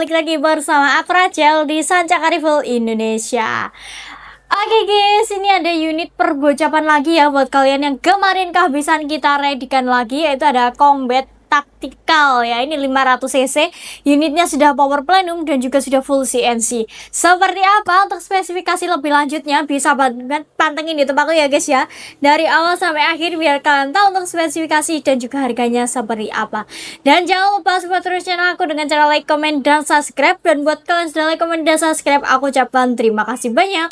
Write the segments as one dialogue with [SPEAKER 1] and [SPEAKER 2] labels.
[SPEAKER 1] balik lagi bersama aku Rachel di Sancaka Rifle Indonesia. Oke guys, ini ada unit pergocapan lagi ya buat kalian yang kemarin kehabisan kita readykan lagi, yaitu ada combat taktikal ya. Ini 500 cc, unitnya sudah power plenum dan juga sudah full CNC. Seperti apa untuk spesifikasi lebih lanjutnya bisa pantengin di tempatku ya guys ya, dari awal sampai akhir biar kalian tahu untuk spesifikasi dan juga harganya seperti apa. Dan jangan lupa support terus channel aku dengan cara like, comment, dan subscribe. Dan buat kalian sudah like, comment, dan subscribe, aku ucapkan terima kasih banyak.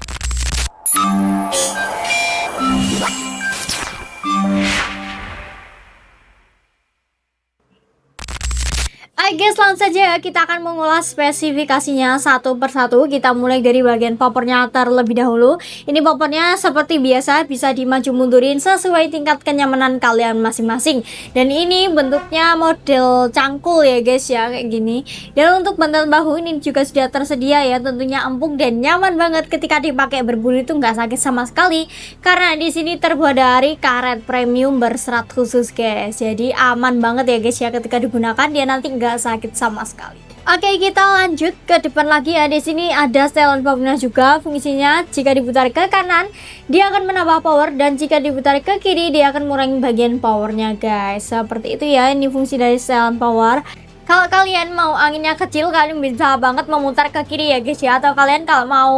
[SPEAKER 1] Oke guys, langsung saja kita akan mengulas spesifikasinya satu persatu. Kita mulai dari bagian popornya terlebih dahulu. Ini popornya seperti biasa bisa dimaju mundurin sesuai tingkat kenyamanan kalian masing-masing. Dan ini bentuknya model cangkul ya guys ya, kayak gini. Dan untuk bantal bahu ini juga sudah tersedia ya, tentunya empuk dan nyaman banget ketika dipakai berburu, itu nggak sakit sama sekali. Karena di sini terbuat dari karet premium berserat khusus guys. Jadi aman banget ya guys ya, ketika digunakan dia nanti nggak sakit sama sekali. Oke, kita lanjut ke depan lagi ya. Di sini ada setelan powernya juga. Fungsinya jika diputar ke kanan dia akan menambah power, dan jika diputar ke kiri dia akan mengurangi bagian powernya guys. Seperti itu ya, ini fungsi dari setelan power. Kalau kalian mau anginnya kecil, kalian bisa banget memutar ke kiri ya guys ya. Atau kalian kalau mau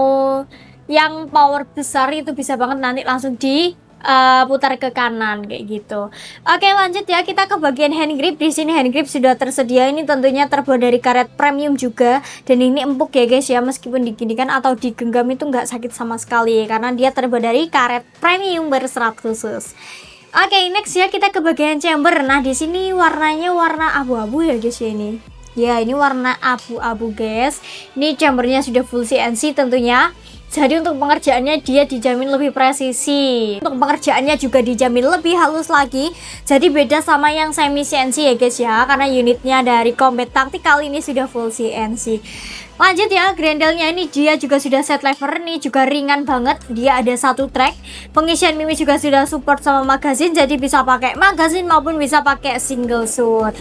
[SPEAKER 1] yang power besar itu bisa banget nanti langsung di putar ke kanan kayak gitu. Oke, lanjut ya, kita ke bagian hand grip. Di sini hand grip sudah tersedia. Ini tentunya terbuat dari karet premium juga, dan ini empuk ya guys ya. Meskipun diginikan atau digenggam itu nggak sakit sama sekali karena dia terbuat dari karet premium berserat khusus. Oke, next ya, kita ke bagian chamber. Nah, di sini warnanya warna abu-abu ya guys ya ini. Ya, ini warna abu-abu guys. Ini chambernya sudah full CNC tentunya. Jadi untuk pengerjaannya dia dijamin lebih presisi. Untuk pengerjaannya juga dijamin lebih halus lagi. Jadi beda sama yang semi CNC ya guys ya, karena unitnya dari combat tactical ini sudah full CNC. Lanjut ya, grendelnya ini dia juga sudah set lever. Ini juga ringan banget. Dia ada satu track. Pengisian mimi juga sudah support sama magazine, jadi bisa pakai magazine maupun bisa pakai single shoot.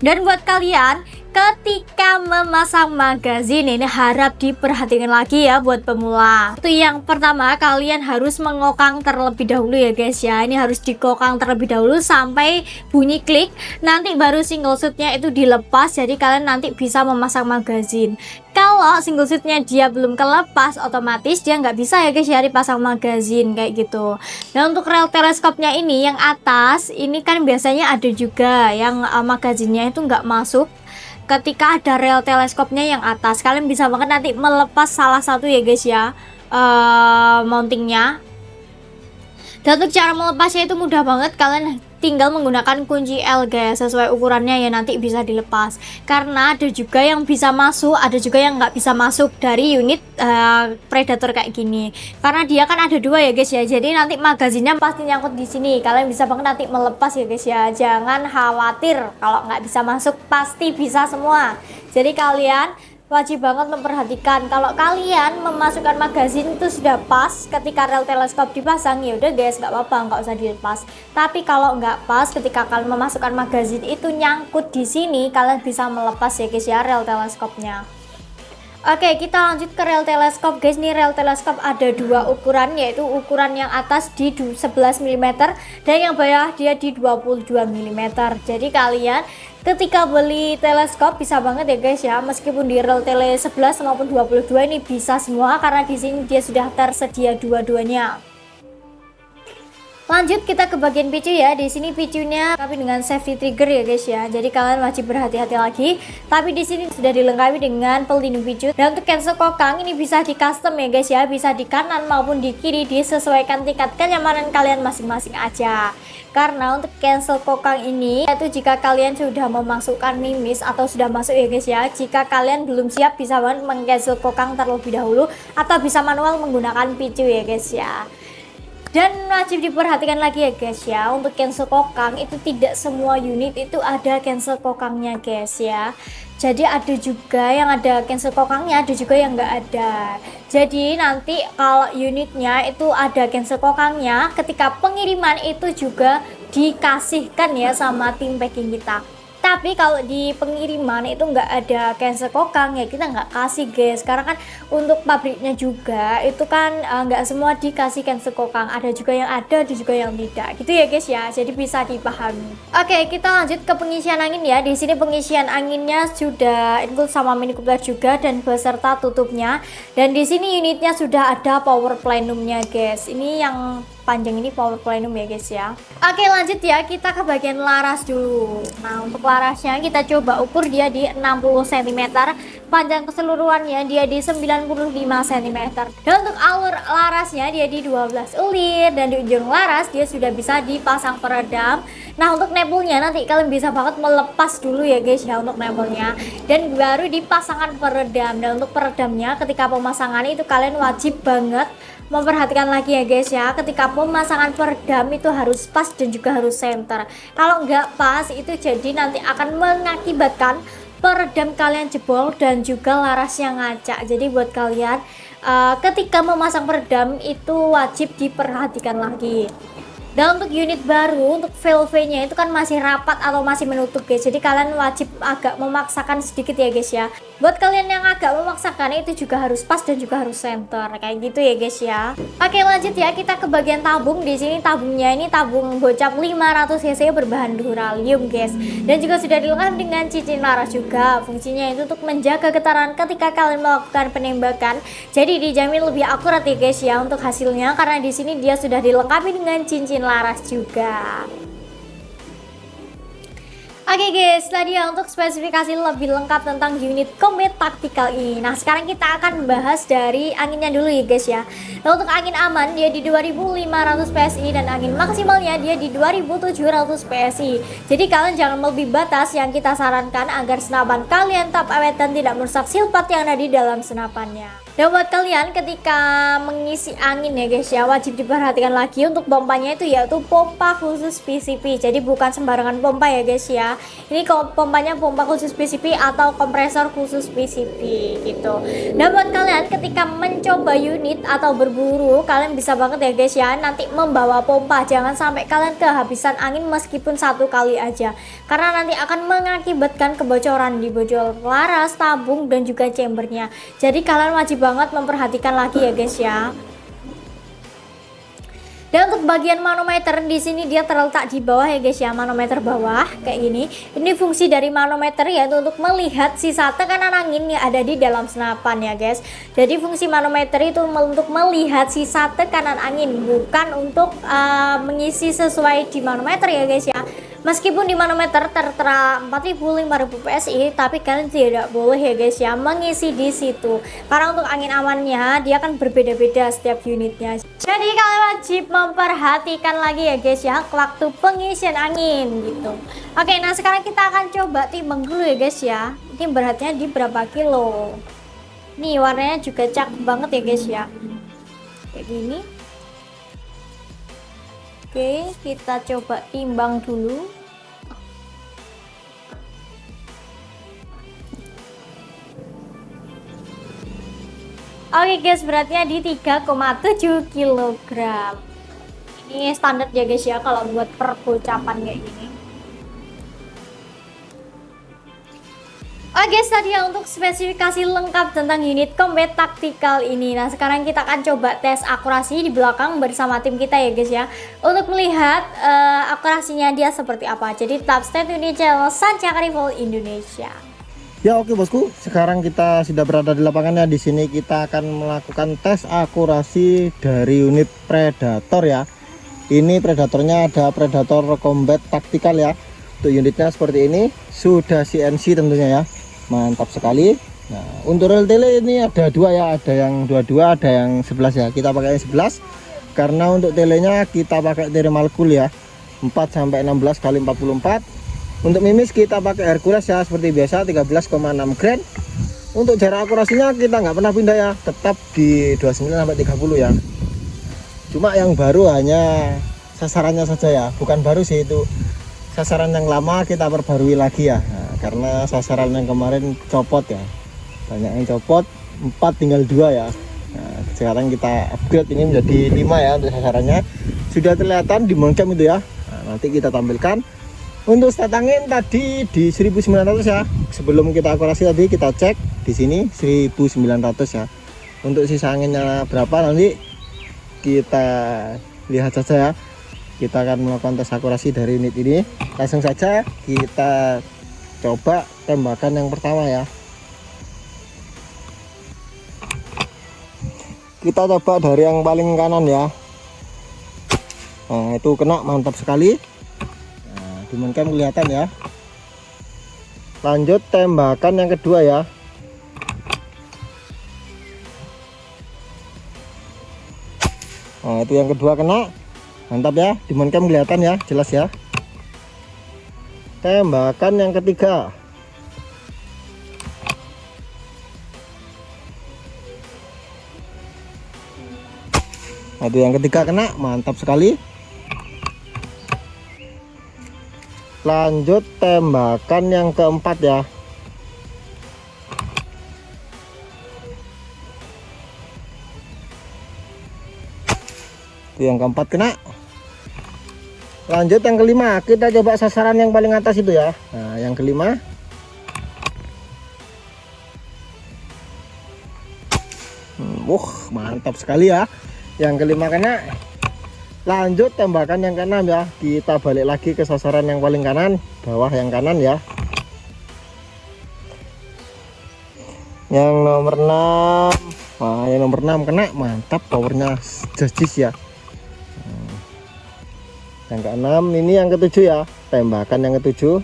[SPEAKER 1] Dan buat kalian ketika memasang magazin ini harap diperhatikan lagi ya buat pemula. Itu yang pertama, kalian harus mengokang terlebih dahulu ya guys ya. Ini harus dikokang terlebih dahulu sampai bunyi klik, nanti baru single shootnya itu dilepas. Jadi kalian nanti bisa memasang magazin. Kalau single shootnya dia belum kelepas, otomatis dia nggak bisa ya guys ya dipasang magazin kayak gitu. Nah, untuk rel teleskopnya ini yang atas ini kan biasanya ada juga yang magazinnya itu nggak masuk. Ketika ada rel teleskopnya yang atas, kalian bisa banget nanti melepas salah satu ya guys ya, mountingnya. Dan untuk cara melepasnya itu mudah banget, kalian tinggal menggunakan kunci L guys, sesuai ukurannya ya nanti bisa dilepas. Karena ada juga yang bisa masuk, ada juga yang nggak bisa masuk dari unit Predator kayak gini. Karena dia kan ada dua ya guys ya, jadi nanti magazinnya pasti nyangkut di sini. Kalian bisa banget nanti melepas ya guys ya, jangan khawatir kalau nggak bisa masuk, pasti bisa semua. Jadi kalian wajib banget memperhatikan kalau kalian memasukkan magazin itu sudah pas ketika rel teleskop dipasang, ya udah guys, nggak apa-apa, nggak usah dilepas. Tapi kalau nggak pas ketika kalian memasukkan magazin itu nyangkut di sini, kalian bisa melepas ya guys ya rel teleskopnya. Oke, kita lanjut ke rel teleskop guys. Nih rel teleskop ada dua ukuran, yaitu ukuran yang atas di 11 mm dan yang bawah dia di 22 mm. Jadi kalian ketika beli teleskop bisa banget ya guys ya, meskipun di rel tele 11 maupun 22 ini bisa semua karena di sini dia sudah tersedia dua-duanya. Lanjut kita ke bagian picu ya. Di sini picunya tapi dengan safety trigger ya guys ya. Jadi kalian wajib berhati-hati lagi. Tapi di sini sudah dilengkapi dengan pelindung picu. Dan untuk cancel kokang ini bisa di custom ya guys ya. Bisa di kanan maupun di kiri, disesuaikan tingkat kenyamanan kalian masing-masing aja. Karena untuk cancel kokang ini itu jika kalian sudah memasukkan mimis atau sudah masuk ya guys ya. Jika kalian belum siap bisa banget meng-cancel kokang terlebih dahulu, atau bisa manual menggunakan picu ya guys ya. Dan wajib diperhatikan lagi ya guys ya, untuk cancel kokang itu tidak semua unit itu ada cancel kokangnya guys ya. Jadi ada juga yang ada cancel kokangnya, ada juga yang nggak ada. Jadi nanti kalau unitnya itu ada cancel kokangnya, ketika pengiriman itu juga dikasihkan ya sama tim packing kita. Tapi kalau di pengiriman itu nggak ada cancel kokang ya kita nggak kasih guys, karena kan untuk pabriknya juga itu kan nggak semua dikasih cancel kokang, ada juga yang ada juga yang tidak gitu ya guys ya, jadi bisa dipahami. Oke, kita lanjut ke pengisian angin ya. Di sini pengisian anginnya sudah include sama mini coupler juga dan beserta tutupnya, dan di sini unitnya sudah ada power plenumnya guys. Ini yang panjang ini power plenum ya guys ya. Oke, lanjut ya, kita ke bagian laras dulu. Nah, untuk larasnya kita coba ukur dia di 60 cm, panjang keseluruhannya dia di 95 cm, dan untuk alur larasnya dia di 12 ulir, dan di ujung laras dia sudah bisa dipasang peredam. Nah, untuk nempelnya nanti kalian bisa banget melepas dulu ya guys ya untuk nempelnya, dan baru dipasangkan peredam. Dan untuk peredamnya ketika pemasangan itu kalian wajib banget memperhatikan lagi ya guys ya, ketika pemasangan peredam itu harus pas dan juga harus center. Kalau nggak pas itu jadi nanti akan mengakibatkan peredam kalian jebol dan juga larasnya ngacak. Jadi buat kalian ketika memasang peredam itu wajib diperhatikan lagi. Dan untuk unit baru, untuk valve-nya itu kan masih rapat atau masih menutup guys, jadi kalian wajib agak memaksakan sedikit ya guys ya. Buat kalian yang agak memaksakan itu juga harus pas dan juga harus center kayak gitu ya guys ya. Oke, lanjut ya, kita ke bagian tabung. Di sini tabungnya ini tabung bocap 500 cc berbahan duralium guys, dan juga sudah dilengkapi dengan cincin laras juga. Fungsinya itu untuk menjaga getaran ketika kalian melakukan penembakan, jadi dijamin lebih akurat ya guys ya untuk hasilnya, karena di sini dia sudah dilengkapi dengan cincin laras juga. Oke guys, tadi ya untuk spesifikasi lebih lengkap tentang unit Comet Tactical ini. Nah, sekarang kita akan membahas dari anginnya dulu ya guys ya. Nah, untuk angin aman dia di 2500 PSI dan angin maksimalnya dia di 2700 PSI. Jadi kalian jangan melebihi batas yang kita sarankan agar senapan kalian tetap awet dan tidak merusak silpat yang ada di dalam senapannya. Dan buat kalian ketika mengisi angin ya guys ya, wajib diperhatikan lagi untuk pompanya itu yaitu pompa khusus PCP. Jadi bukan sembarangan pompa ya guys ya. Ini pompanya pompa khusus PCP atau kompresor khusus PCP gitu. Dan buat kalian ketika mencoba unit atau berburu, kalian bisa banget ya guys ya nanti membawa pompa. Jangan sampai kalian kehabisan angin meskipun satu kali aja, karena nanti akan mengakibatkan kebocoran di bojol laras, tabung dan juga chambernya. Jadi kalian wajib banget memperhatikan lagi ya guys ya. Dan untuk bagian manometer di sini dia terletak di bawah ya guys ya, manometer bawah kayak gini. Ini fungsi dari manometer yaitu untuk melihat sisa tekanan angin yang ada di dalam senapan ya guys. Jadi fungsi manometer itu untuk melihat sisa tekanan angin, bukan untuk mengisi sesuai di manometer ya guys ya. Meskipun di manometer tertera 4000 5000 PSI, tapi kalian tidak boleh ya guys ya mengisi di situ, karena untuk angin amannya dia akan berbeda-beda setiap unitnya. Jadi kalian wajib memperhatikan lagi ya guys ya waktu pengisian angin gitu. Oke, nah sekarang kita akan coba timbang dulu ya guys ya. Ini beratnya di berapa kilo. Nih warnanya juga cakep banget ya guys ya, kayak gini. Oke, kita coba timbang dulu. Oke guys, beratnya di 3,7 kg. Ini standar ya guys ya kalau buat perbocapan kayak gini. Oke guys, tadi ya untuk spesifikasi lengkap tentang unit Comet Tactical ini. Nah, sekarang kita akan coba tes akurasi di belakang bersama tim kita ya guys ya, untuk melihat akurasinya dia seperti apa. Jadi tetap stay tune di channel Sancaka Rifle Indonesia.
[SPEAKER 2] Ya oke bosku, sekarang kita sudah berada di lapangannya. Di sini kita akan melakukan tes akurasi dari unit Predator ya. Ini Predatornya ada Predator Combat Tactical ya. Untuk unitnya seperti ini, sudah CNC tentunya ya. Mantap sekali. Nah, untuk rel tele ini ada dua ya, ada yang 22, ada yang 11 ya. Kita pakai yang 11 karena untuk telenya kita pakai Thermalcool ya, 4 sampai 16 kali 44. Untuk mimis kita pakai Hercules ya, seperti biasa 13,6 gram. Untuk jarak akurasinya kita nggak pernah pindah ya, tetap di 29 sampai 30 ya. Cuma yang baru hanya sasarannya saja ya, bukan baru sih itu. Sasaran yang lama kita perbarui lagi ya. Nah, karena sasaran yang kemarin copot ya, banyak yang copot, 4 tinggal 2 ya. Nah, sekarang kita upgrade ini menjadi 5 ya untuk sasarannya. Sudah kelihatan di moncam itu ya. Nah, nanti kita tampilkan Untuk start angin tadi di 1900 ya. Sebelum kita akurasi tadi kita cek di sini 1900 ya. Untuk sisa anginnya berapa nanti kita lihat saja ya. Kita akan melakukan tes akurasi dari unit ini. Langsung saja kita coba tembakan yang pertama ya. Kita coba dari yang paling kanan ya. Nah, itu kena, mantap sekali. Nah, dimainkan kelihatan ya. Lanjut tembakan yang kedua ya. Nah, itu yang kedua kena, mantap ya. Dimainkan kelihatan ya, jelas ya. Tembakan yang ketiga. Nah, itu yang ketiga kena, mantap sekali. Lanjut tembakan yang keempat ya. Itu yang keempat kena. Lanjut yang kelima, kita coba sasaran yang paling atas itu ya. Nah, yang kelima. Mantap sekali ya. Yang kelima kena. Lanjut tembakan yang keenam ya. Kita balik lagi ke sasaran yang paling kanan, bawah yang kanan ya. Yang nomor 6. Nah, yang nomor 6 kena, mantap, powernya jis ya. Yang keenam, ini yang ketujuh ya. Tembakan yang ketujuh.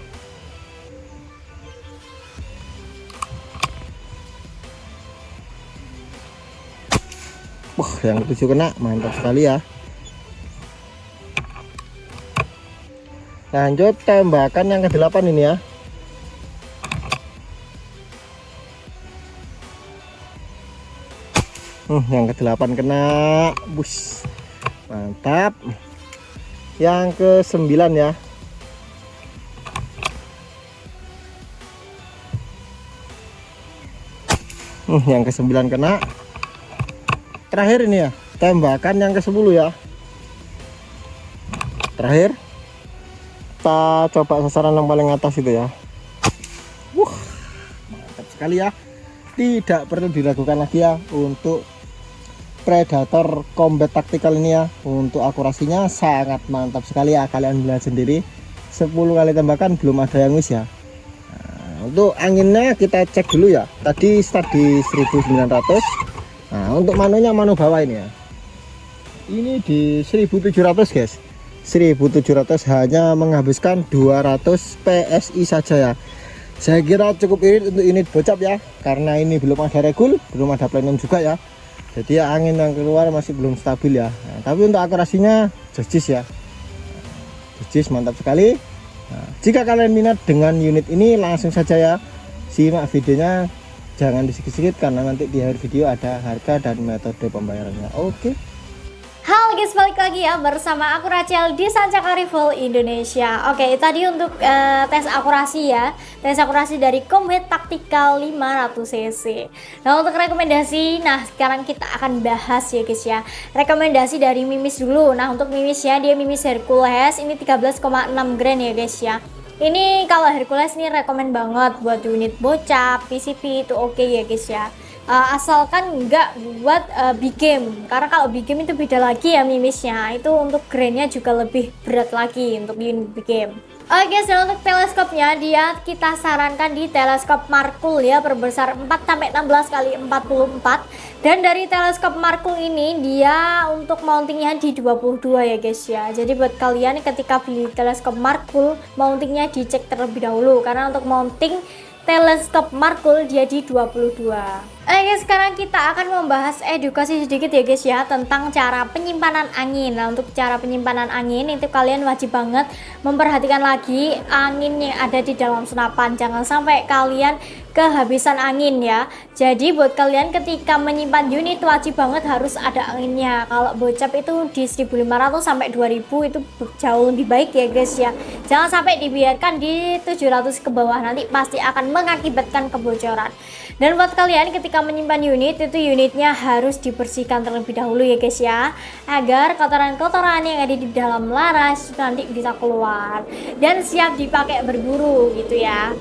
[SPEAKER 2] Yang ketujuh kena, mantap sekali ya. Lanjut tembakan yang ke-8 ini ya. Yang ke-8 kena, bus, mantap. Yang ke-9 ya. Yang ke-9 kena. Terakhir ini ya, tembakan yang ke-10 ya. Terakhir kita coba sasaran yang paling atas itu ya. Mantap sekali ya. Tidak perlu diragukan lagi ya untuk Predator Combat Tactical ini ya. Untuk akurasinya sangat mantap sekali ya. Kalian lihat sendiri, 10 kali tembakan belum ada yang miss ya. Nah, untuk anginnya kita cek dulu ya. Tadi start di 1900. Nah, untuk manunya manu bawah ini ya. Ini di 1700 guys. 1700 hanya menghabiskan 200 PSI saja ya. Saya kira cukup irit untuk unit bocap ya. Karena ini belum ada regul, belum ada plenum juga ya. Jadi ya, angin yang keluar masih belum stabil ya. Nah, tapi untuk akurasinya jis ya. Jis mantap sekali. Nah, jika kalian minat dengan unit ini langsung saja ya. Simak videonya. Jangan disikit-sikit karena nanti di akhir video ada harga dan metode pembayarannya. Oke.
[SPEAKER 1] Halo guys, balik lagi ya bersama aku Rachel di Sancaka Rifle Indonesia. Oke, tadi untuk tes akurasi ya. Tes akurasi dari Combat Tactical 500cc. Nah, untuk rekomendasi, nah sekarang kita akan bahas ya guys ya. Rekomendasi dari Mimis dulu. Nah, untuk Mimisnya dia Mimis Hercules ini 13,6 grain ya guys ya. Ini kalau Hercules ini rekomen banget buat unit bocap, PCP itu oke ya guys ya. Asalkan nggak buat big game, karena kalau big game itu beda lagi ya mimisnya. Itu untuk grainnya juga lebih berat lagi untuk unit big game. Oke guys, dan untuk teleskopnya dia kita sarankan di teleskop Markul ya, berbesar 4-16 kali 44. Dan dari teleskop Markul ini dia untuk mountingnya di 22 ya guys ya. Jadi buat kalian ketika beli teleskop Markul, mountingnya dicek terlebih dahulu, karena untuk mounting teleskop Markul dia di 22. Oke, sekarang kita akan membahas edukasi sedikit ya guys ya tentang cara penyimpanan angin. Nah, untuk cara penyimpanan angin itu kalian wajib banget memperhatikan lagi angin yang ada di dalam senapan. Jangan sampai kalian kehabisan angin ya. Jadi buat kalian ketika menyimpan unit wajib banget harus ada anginnya. Kalau bocap itu di 1500 sampai 2000 itu jauh lebih baik ya guys ya. Jangan sampai dibiarkan di 700 ke bawah, nanti pasti akan mengakibatkan kebocoran. Dan buat kalian ketika menyimpan unit itu unitnya harus dibersihkan terlebih dahulu ya guys ya, agar kotoran-kotoran yang ada di dalam laras nanti bisa keluar dan siap dipakai berburu gitu ya.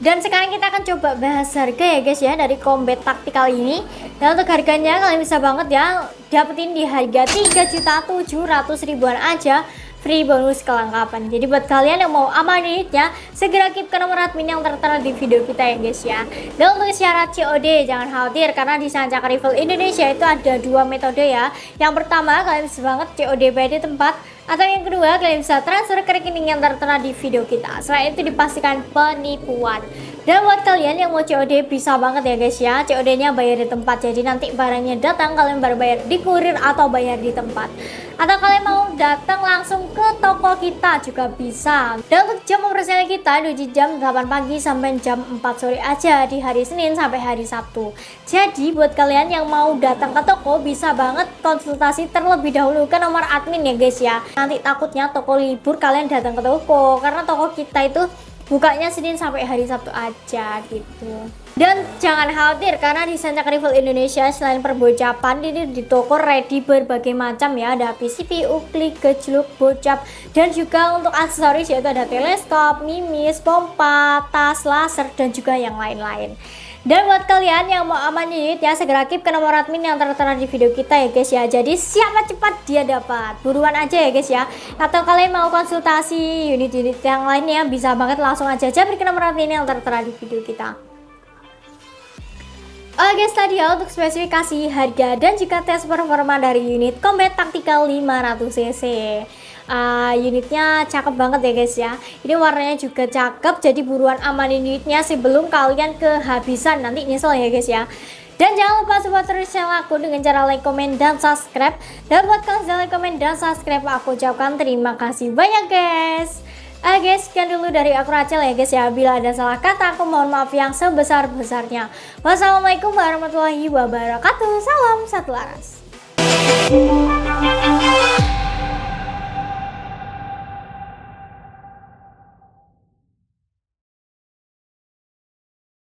[SPEAKER 1] Dan sekarang kita akan coba bahas harga ya guys ya dari combat taktikal ini. Dan untuk harganya kalian bisa banget ya dapetin di harga 3.700.000-an aja, free bonus kelengkapan. Jadi buat kalian yang mau aman unitnya, segera keep ke nomor admin yang tertera di video kita ya guys ya. Dan untuk syarat COD jangan khawatir, karena di Sancaka Rival Indonesia itu ada dua metode ya. Yang pertama kalian bisa banget COD by di tempat, atau yang kedua kalian bisa transfer ke rekening yang tertera di video kita. Selain itu dipastikan penipuan. Dan buat kalian yang mau COD bisa banget ya guys ya, COD nya bayar di tempat. Jadi nanti barangnya datang kalian baru bayar di kurir atau bayar di tempat, atau kalian mau datang langsung ke toko kita juga bisa. Dan untuk jam operasional kita di jam 8 pagi sampai jam 4 sore aja di hari Senin sampai hari Sabtu. Jadi buat kalian yang mau datang ke toko bisa banget konsultasi terlebih dahulu ke nomor admin ya guys ya. Nanti takutnya toko libur kalian datang ke toko, karena toko kita itu bukanya Senin sampai hari Sabtu aja gitu. Dan jangan khawatir, karena di Sancaka Rival Indonesia selain perbocapan ini di toko ready berbagai macam ya. Ada PCP, uklik, gejluk, bocap, dan juga untuk aksesoris yaitu ada teleskop, mimis, pompa, tas, laser, dan juga yang lain-lain. Dan buat kalian yang mau aman unit ya, segera keep ke nomor admin yang tertera di video kita ya guys ya. Jadi siapa cepat dia dapat, buruan aja ya guys ya. Atau kalian mau konsultasi unit-unit yang lainnya bisa banget langsung aja ke nomor admin yang tertera di video kita. Oke guys, tadi ya untuk spesifikasi, harga, dan juga tes performa dari unit Combat Tactical 500cc. Unitnya cakep banget ya guys ya. Ini warnanya juga cakep, jadi buruan amanin unitnya sebelum kalian kehabisan, nanti nyesel ya guys ya. Dan jangan lupa support terus channel aku dengan cara like, komen, dan subscribe. Dan buat kalian yang like, komen, dan subscribe, aku ucapkan terima kasih banyak guys. Guys, sekian dulu dari aku Rachel ya guys ya. Bila ada salah kata aku mohon maaf yang sebesar-besarnya. Wassalamualaikum warahmatullahi wabarakatuh. Salam satu laras.